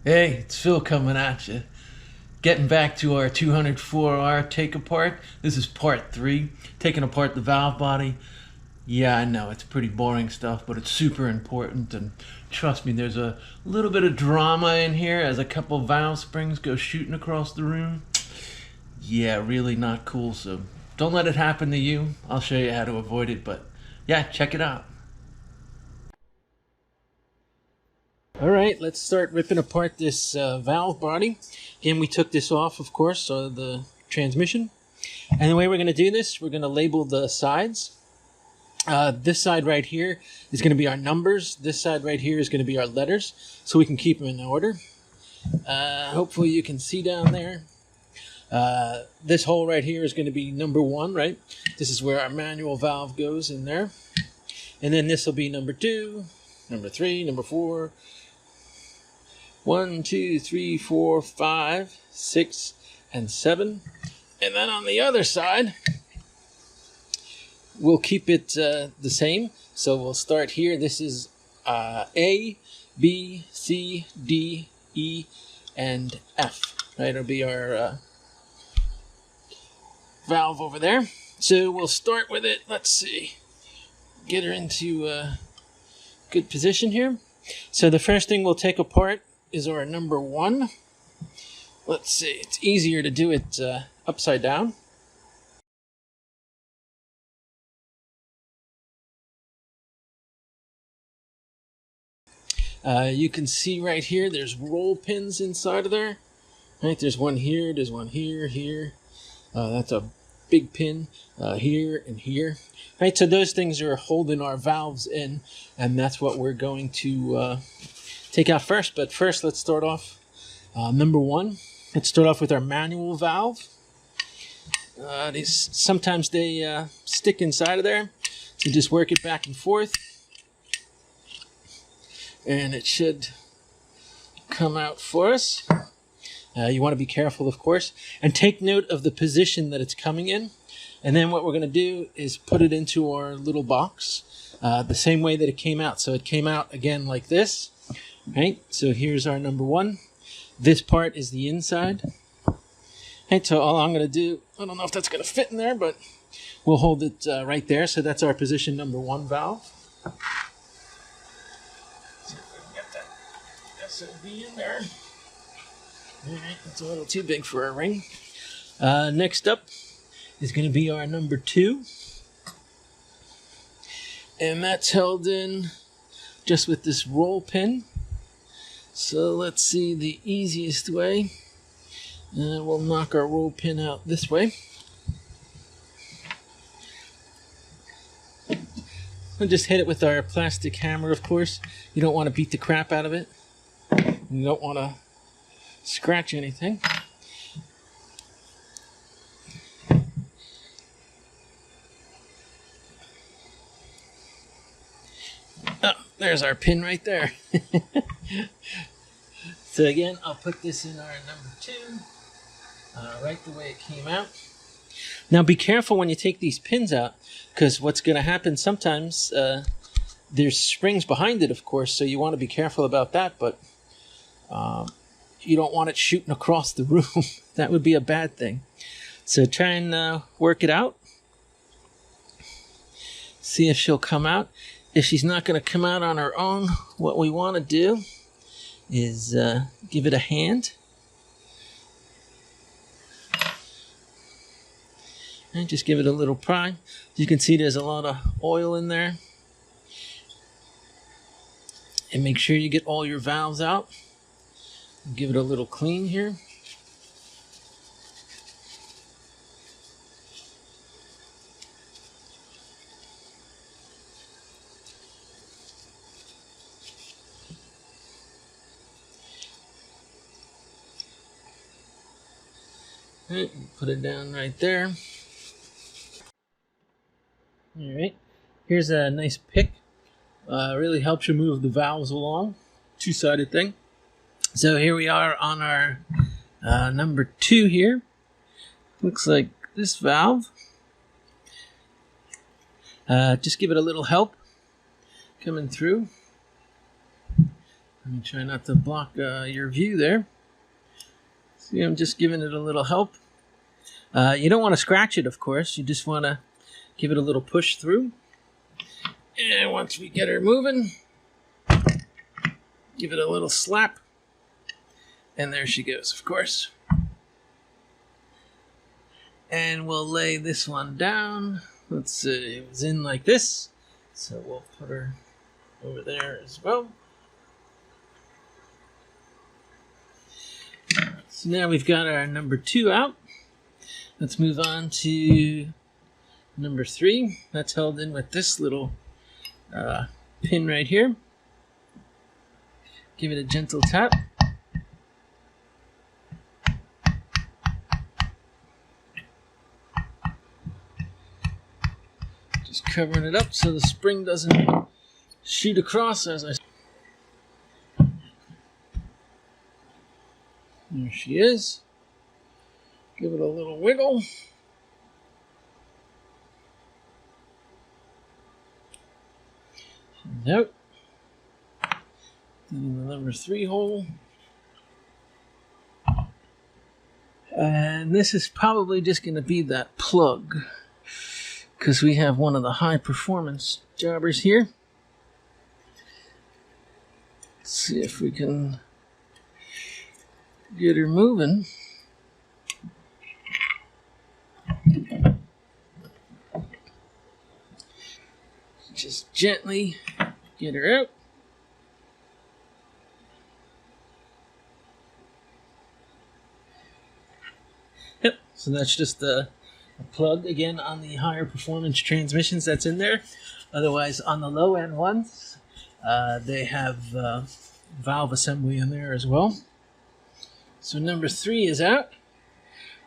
Hey, it's Phil coming at you. Getting back to our 204R take apart. This is part 3, taking apart the valve body. Yeah, I know, it's pretty boring stuff, but it's super important, and trust me, there's a little bit of drama in here as a couple valve springs go shooting across the room. Yeah, really not cool, so don't let it happen to you. I'll show you how to avoid it, but yeah, check it out. All right, let's start ripping apart this valve body. Again, we took this off, of course, the transmission. And the way we're going to do this, we're going to label the sides. This side right here is going to be our numbers. This side right here is going to be our letters, so we can keep them in order. Hopefully you can see down there. This hole right here is going to be number 1, right? This is where our manual valve goes in there. And then this will be number 2, number 3, number 4. 1, 2, 3, 4, 5, 6, and 7. And then on the other side, we'll keep it the same. So we'll start here. This is A, B, C, D, E, and F. Right, it'll be our valve over there. So we'll start with it. Let's see. Get her into a good position here. So the first thing we'll take apart is our number 1. Let's see, it's easier to do it upside down. You can see right here, there's roll pins inside of there. Right, there's one here, there's one here, here. That's a big pin here and here. Right, so those things are holding our valves in, and that's what we're going to take out first. But first, let's start off number 1. Let's start off with our manual valve. Sometimes they stick inside of there, so just work it back and forth, and it should come out for us. You want to be careful, of course, and take note of the position that it's coming in. And then what we're going to do is put it into our little box the same way that it came out. So it came out again like this. Right, so here's our number 1. This part is the inside. Right, so all I'm going to do, I don't know if that's going to fit in there, but we'll hold it right there. So that's our position number 1 valve. See if we can get that SOB in there. All right, that's a little too big for a ring. Next up is going to be our number 2. And that's held in just with this roll pin. So let's see the easiest way. We'll knock our roll pin out this way. We'll just hit it with our plastic hammer, of course. You don't want to beat the crap out of it. You don't want to scratch anything. Oh, there's our pin right there. So again, I'll put this in our number 2, right the way it came out. Now be careful when you take these pins out, because what's going to happen sometimes, there's springs behind it, of course, so you want to be careful about that, but you don't want it shooting across the room. That would be a bad thing. So try and work it out. See if she'll come out. If she's not going to come out on her own, what we want to do is give it a hand. And just give it a little pry. You can see there's a lot of oil in there. And make sure you get all your valves out. Give it a little clean here. Right, put it down right there. All right, here's a nice pick. Really helps you move the valves along. Two-sided thing. So here we are on our number 2 here. Looks like this valve. Just give it a little help coming through. Let me try not to block your view there. See, I'm just giving it a little help. You don't want to scratch it, of course. You just want to give it a little push through. And once we get her moving, give it a little slap. And there she goes, of course. And we'll lay this one down. Let's see, it was in like this. So we'll put her over there as well. So now we've got our number 2 out. Let's move on to number 3. That's held in with this little pin right here. Give it a gentle tap. Just covering it up so the spring doesn't shoot across as I... There she is. Give it a little wiggle. Nope. In the number 3 hole. And this is probably just going to be that plug, because we have one of the high performance jobbers here. Let's see if we can get her moving. Just gently get her out. Yep, so that's just a plug again on the higher performance transmissions that's in there. Otherwise, on the low end ones, they have valve assembly in there as well. So number 3 is out.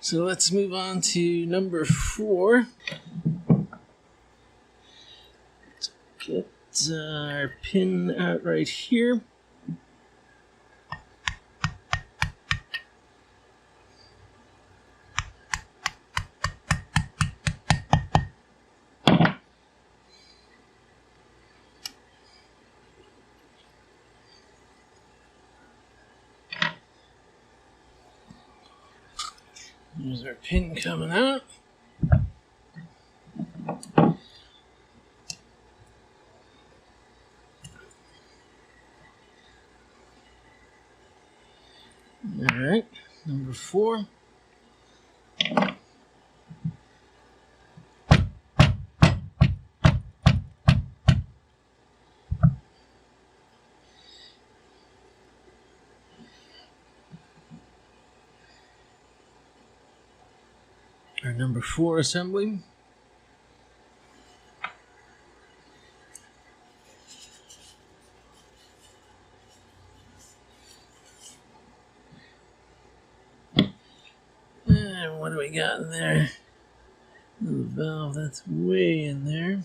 So let's move on to number 4. Let's get our pin out right here. There's our pin coming out. All right, number 4. Our number 4 assembly. And what do we got in there? Little valve that's way in there.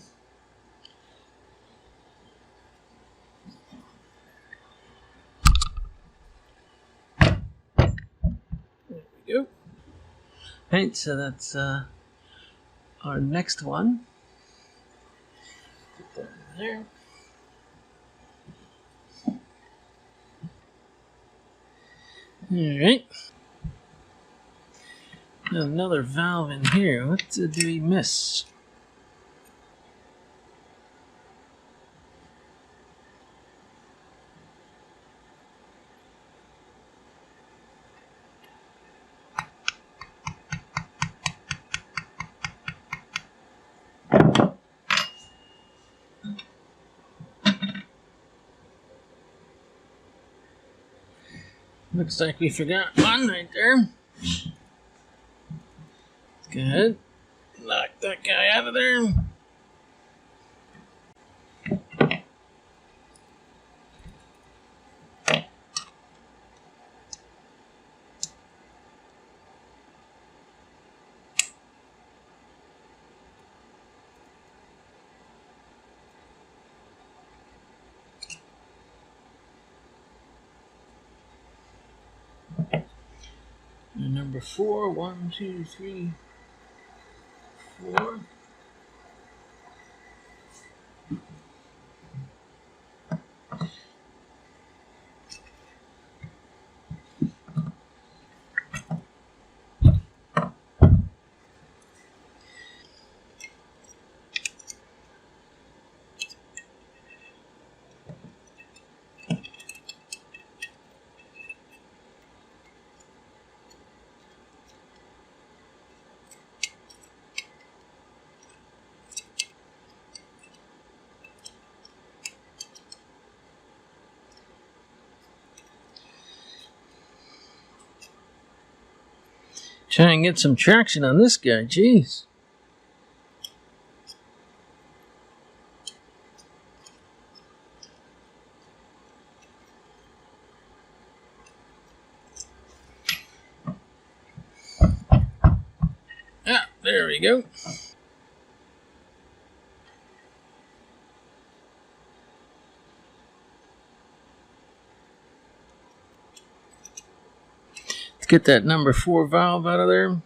There we go. Right, so that's our next one. Put that in there. All right. Another valve in here. What did we miss? Looks like we forgot one right there. Go ahead. Knock that guy out of there. And number 4, 1, 2, 3, 4. Try and get some traction on this guy, jeez. Ah, there we go. Let's get that number 4 valve out of there.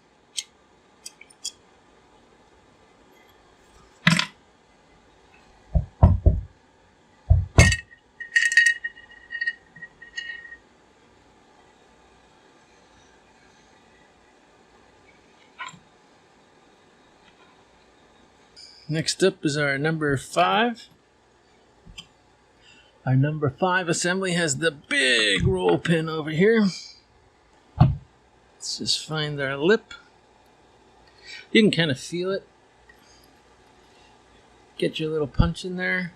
Next up is our number 5. Our number 5 assembly has the big roll pin over here. Let's just find our lip. You can kind of feel it. Get your little punch in there.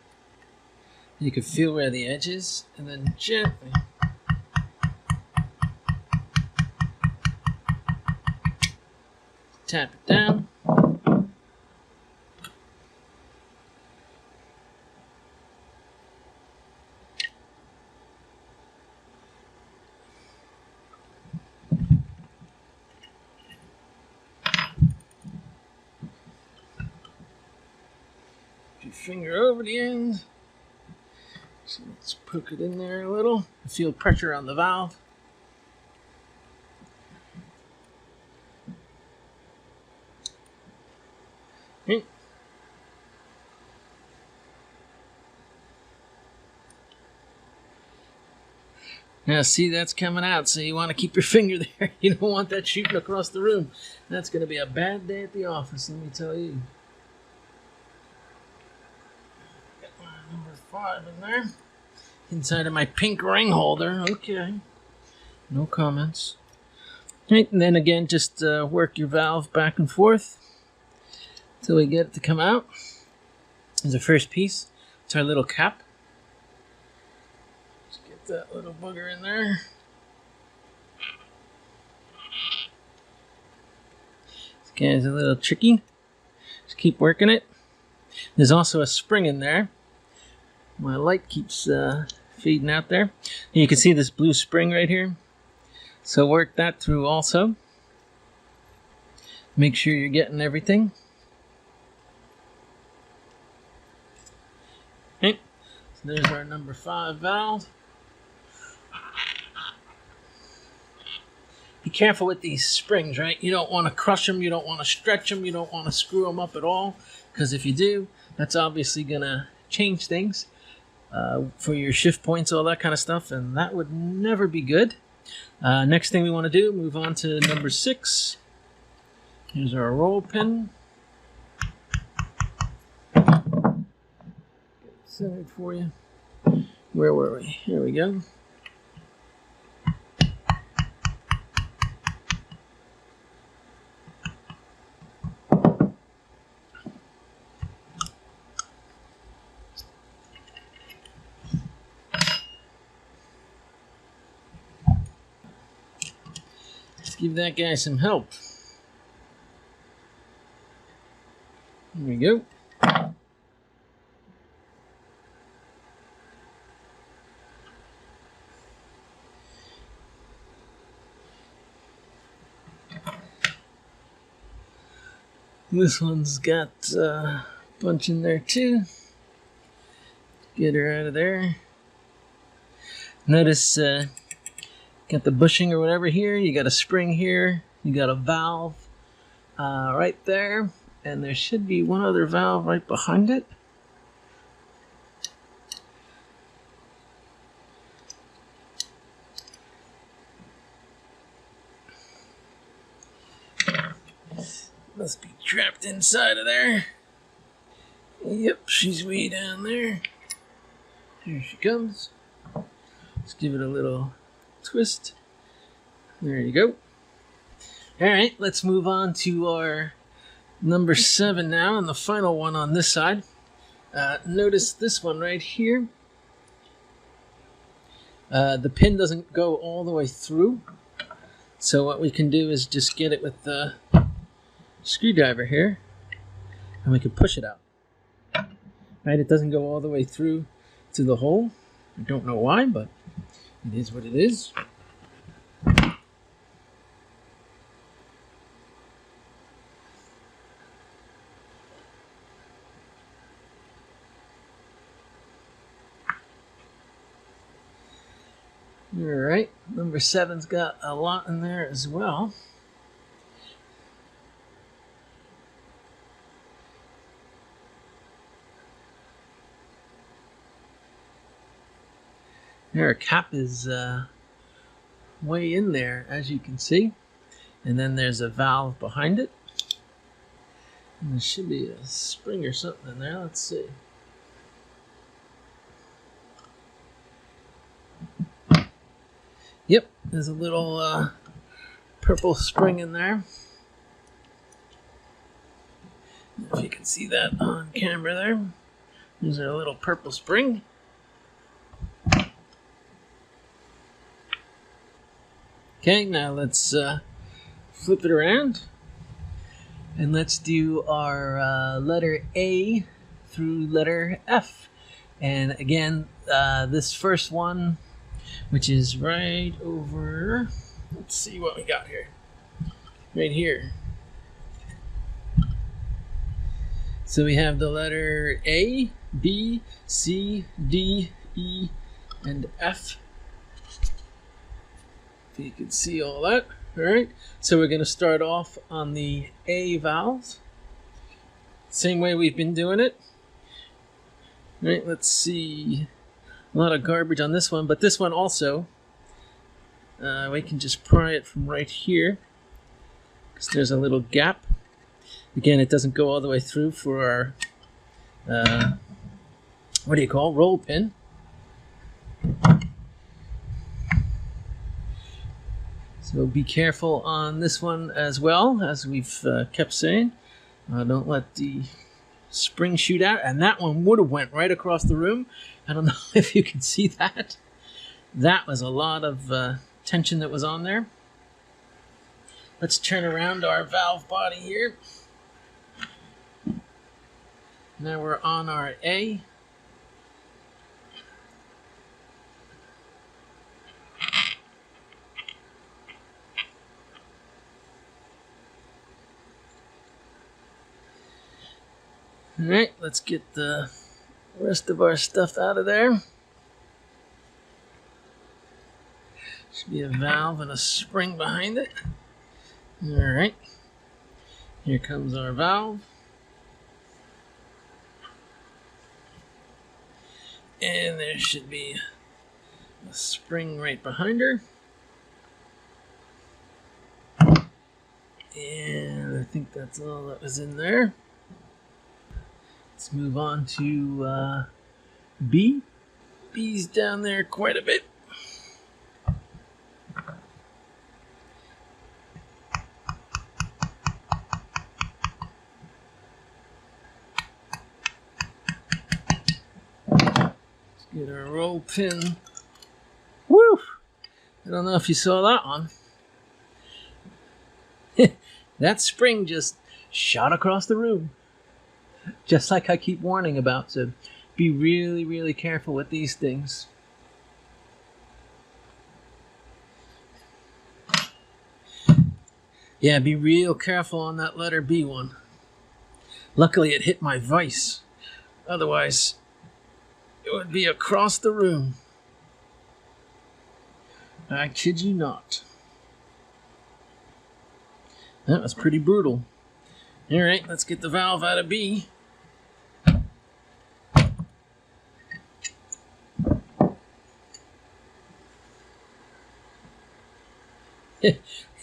You can feel where the edge is, and then gently tap it down. Your finger over the end. So let's poke it in there a little. Feel pressure on the valve. Okay. Now see, that's coming out, so you want to keep your finger there. You don't want that shooting across the room. That's going to be a bad day at the office, let me tell you. Got my number 5 in there. Inside of my pink ring holder. Okay. No comments. Right, and then again, just work your valve back and forth until we get it to come out. There's the first piece. It's our little cap. Just get that little booger in there. This guy's a little tricky. Just keep working it. There's also a spring in there. My light keeps feeding out there. And you can see this blue spring right here. So work that through also. Make sure you're getting everything. Okay, so there's our number 5 valve. Be careful with these springs, right? You don't want to crush them, you don't want to stretch them, you don't want to screw them up at all. Because if you do, that's obviously going to change things for your shift points, all that kind of stuff, and that would never be good. Next thing we want to do, move on to number 6. Here's our roll pin. Get it centered for you. Where were we? Here we go. Give that guy some help. There we go. This one's got a bunch in there too. Get her out of there. Notice got the bushing or whatever here. You got a spring here. You got a valve right there. And there should be one other valve right behind it. Must be trapped inside of there. Yep, she's way down there. Here she comes. Let's give it a little twist. There you go. Alright, let's move on to our number 7 now, and the final one on this side. Notice this one right here. The pin doesn't go all the way through. So what we can do is just get it with the screwdriver here, and we can push it out. Right, it doesn't go all the way through to the hole. I don't know why, but it is what it is. Alright, number 7's got a lot in there as well. Our cap is way in there, as you can see. And then there's a valve behind it. And there should be a spring or something in there. Let's see. Yep, there's a little purple spring in there. If you can see that on camera there. There's a little purple spring. Okay, now let's flip it around. And let's do our letter A through letter F. And again, this first one, which is right over, let's see what we got here. Right here. So we have the letter A, B, C, D, E, and F. If you can see all that. All right. So we're going to start off on the A valve. Same way we've been doing it. All right, let's see. A lot of garbage on this one, but this one also, we can just pry it from right here because there's a little gap. Again, it doesn't go all the way through for our, what do you call, roll pin. So be careful on this one as well, as we've kept saying. Don't let the spring shoot out. And that one would have went right across the room. I don't know if you can see that. That was a lot of tension that was on there. Let's turn around our valve body here. Now we're on our A. Alright, let's get the rest of our stuff out of there. Should be a valve and a spring behind it. Alright, here comes our valve. And there should be a spring right behind her. And I think that's all that was in there. Let's move on to B. B's down there quite a bit. Let's get our roll pin. Woo! I don't know if you saw that one. That spring just shot across the room. Just like I keep warning about, so be really, really careful with these things. Yeah, be real careful on that letter B one. Luckily it hit my vise. Otherwise, it would be across the room. I kid you not. That was pretty brutal. Alright, let's get the valve out of B.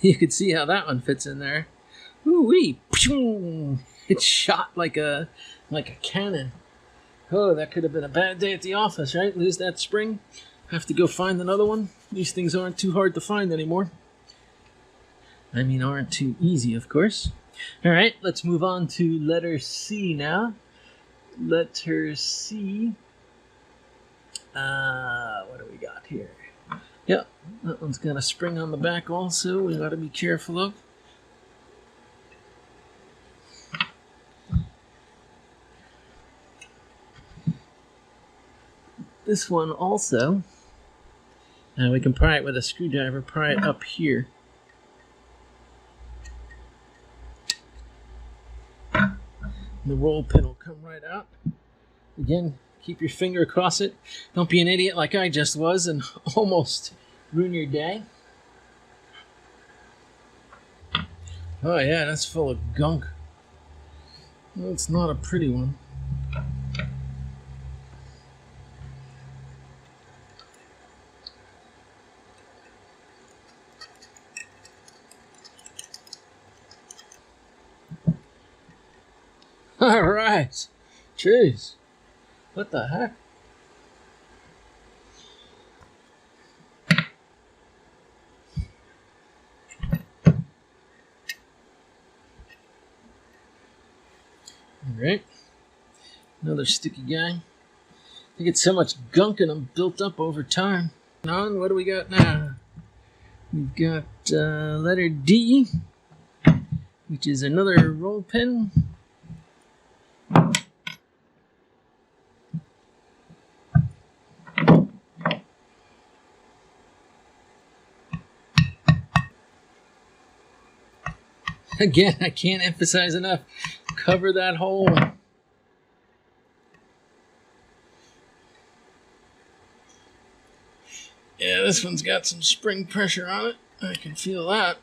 You can see how that one fits in there. Ooh-wee! It's shot like a cannon. Oh, that could have been a bad day at the office, right? Lose that spring. Have to go find another one. These things aren't too hard to find anymore. I mean, aren't too easy, of course. Alright, let's move on to letter C now. Letter C. What do we got here? Yep, That one's got a spring on the back also, we got to be careful of. This one also, and we can pry it with a screwdriver, pry it up here. The roll pin will come right out. Again, keep your finger across it. Don't be an idiot like I just was and almost ruin your day. Oh yeah, that's full of gunk. That's not a pretty one. All right. Jeez. What the heck? All right. Another sticky guy. I get so much gunk in them built up over time. On, what do we got now? We've got letter D, which is another roll pin. Again, I can't emphasize enough. Cover that hole. Yeah, this one's got some spring pressure on it. I can feel that.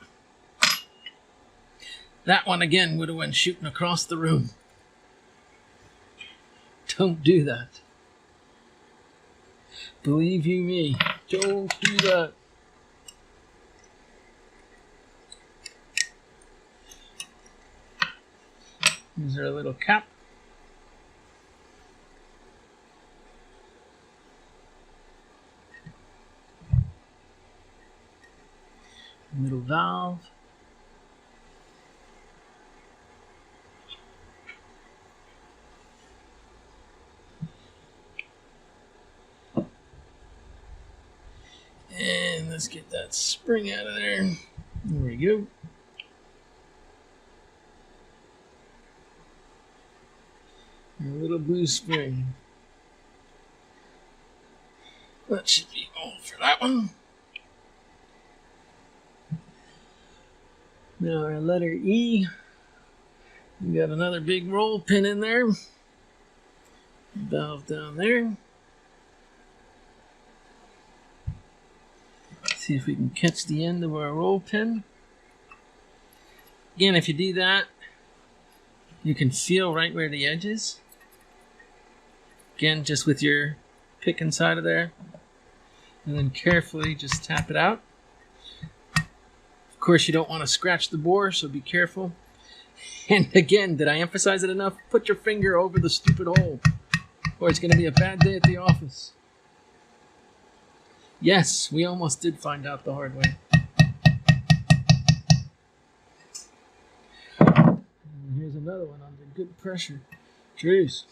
That one, again, would have went shooting across the room. Don't do that. Believe you me, don't do that. Here's our little cap. Little valve. And let's get that spring out of there. There we go. A little blue spring. That should be all for that one. Now our letter E. We got another big roll pin in there. Valve down there. See if we can catch the end of our roll pin. Again, if you do that, you can feel right where the edge is. Again, just with your pick inside of there. And then carefully just tap it out. Of course, you don't want to scratch the bore, so be careful. And again, did I emphasize it enough? Put your finger over the stupid hole, or it's going to be a bad day at the office. Yes, we almost did find out the hard way. And here's another one under good pressure. Jeez.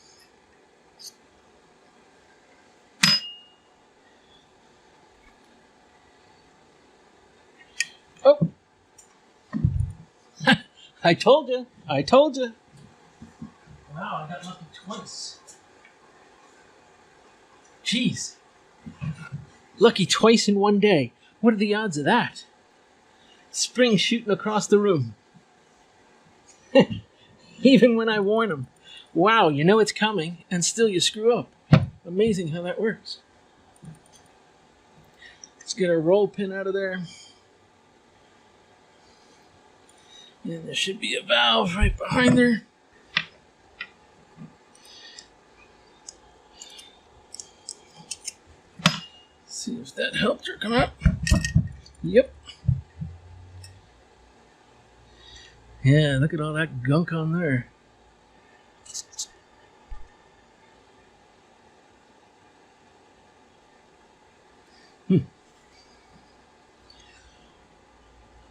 Oh! I told you. I told you. Wow, I got lucky twice. Jeez. Lucky twice in one day. What are the odds of that? Spring shooting across the room. Even when I warn them. Wow, you know it's coming, and still you screw up. Amazing how that works. Let's get our roll pin out of there. And there should be a valve right behind there. See if that helped her come out. Yep. Yeah, look at all that gunk on there.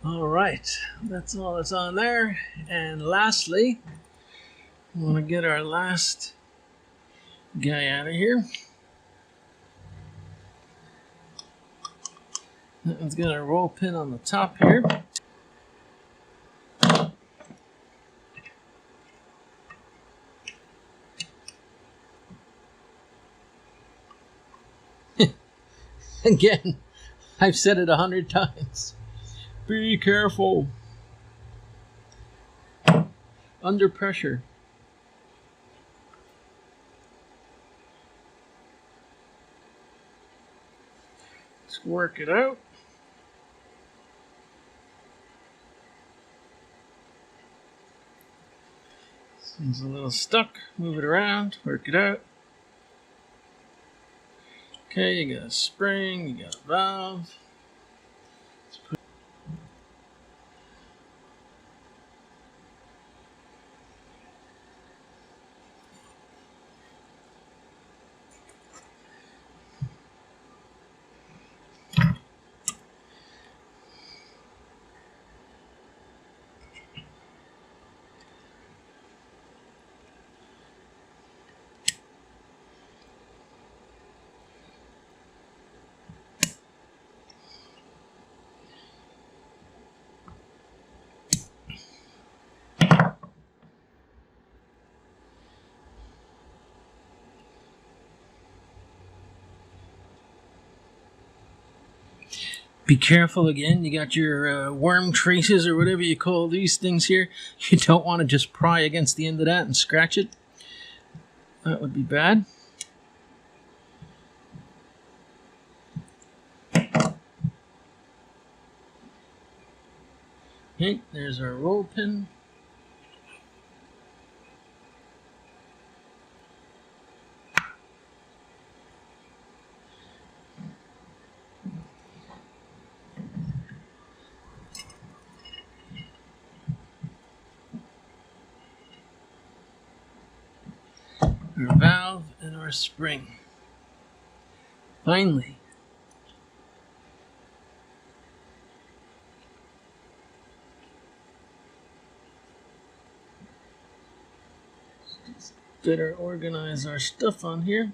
All right, that's all that's on there. And lastly, we want to get our last guy out of here. That one's got a roll pin on the top here. Again, I've said it 100 times. Be careful. Under pressure. Let's work it out. Seems a little stuck. Move it around, work it out. Okay, you got a spring, you got a valve. Be careful again, you got your worm traces or whatever you call these things here. You don't want to just pry against the end of that and scratch it. That would be bad. Okay, there's our roll pin. Our valve and our spring. Finally. Let's better organize our stuff on here.